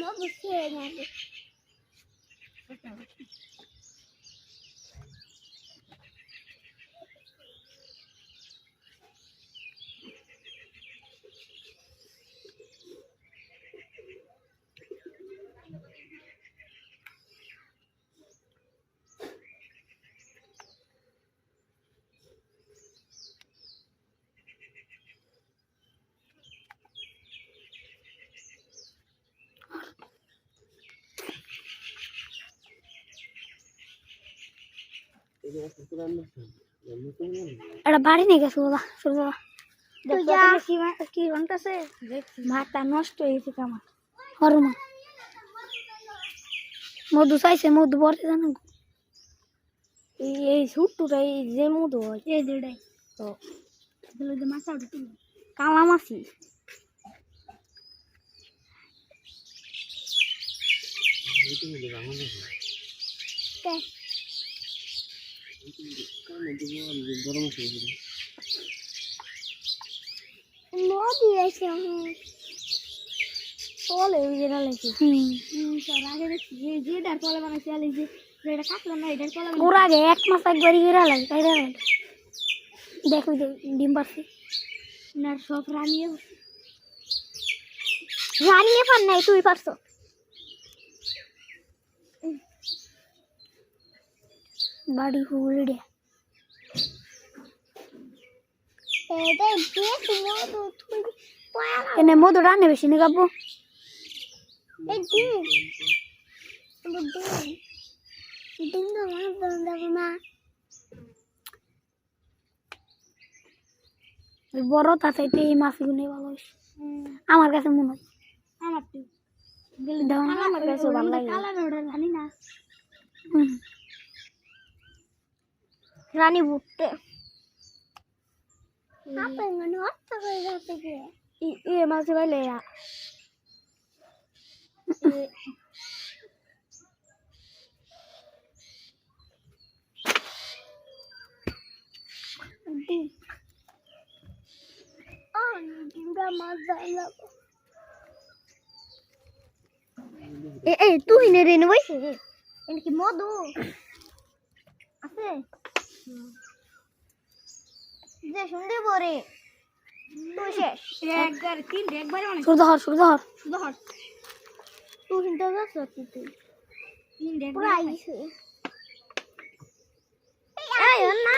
মধু খেয়ে নেবে। এটা বাড়ি নিয়ে গেছে বাবা শুরু কি বানতেছে ভাতটা নষ্ট হয়ে গেছে আমার হরমা মধু চাইছে মধু বলতে জানো এই ছুট্টুটা এই যে মধু হয় এই দুটাই তো মাছা উঠে কালা মাছি মধু এসে তলে ওই যে ঢালাইছে আগে দেখছি যেটার তলে বানাইছে আলি যে এটা কাটলাম না এটার তলে ওর আগে 1 মাস একবারই ঢালাই তাই ঢালাই দেখো ডিম পারছি না সব রানিয়ে পার নাই তুই পারছো বাড়ি ফুল রে এটা বেশ মধু তুই পয়লা এনে মধু রান্না বেশি নি গাবো এই ডিম ডিম না দেবো না বড় তা চাইতে এই মাছগুলো ভালো আমার কাছে মনে হয় আমার তো দাও না আমার কাছে ভালো লাগে কালার ওটা জানি না রানী ভুট্টে আপনি মনে হচ্ছে করে যাতে কি এ মাছ পাইলে ডিম ডিমটা মাছ যাইলো এই তুই নে রে নই এটা কি মধু আছে যে শুনতে পরে তুই শেষ একবার তিন একবারে মানে শুরু ধর ধর তুই শুনতে যাচ্ছ তুই তিন একবার এই না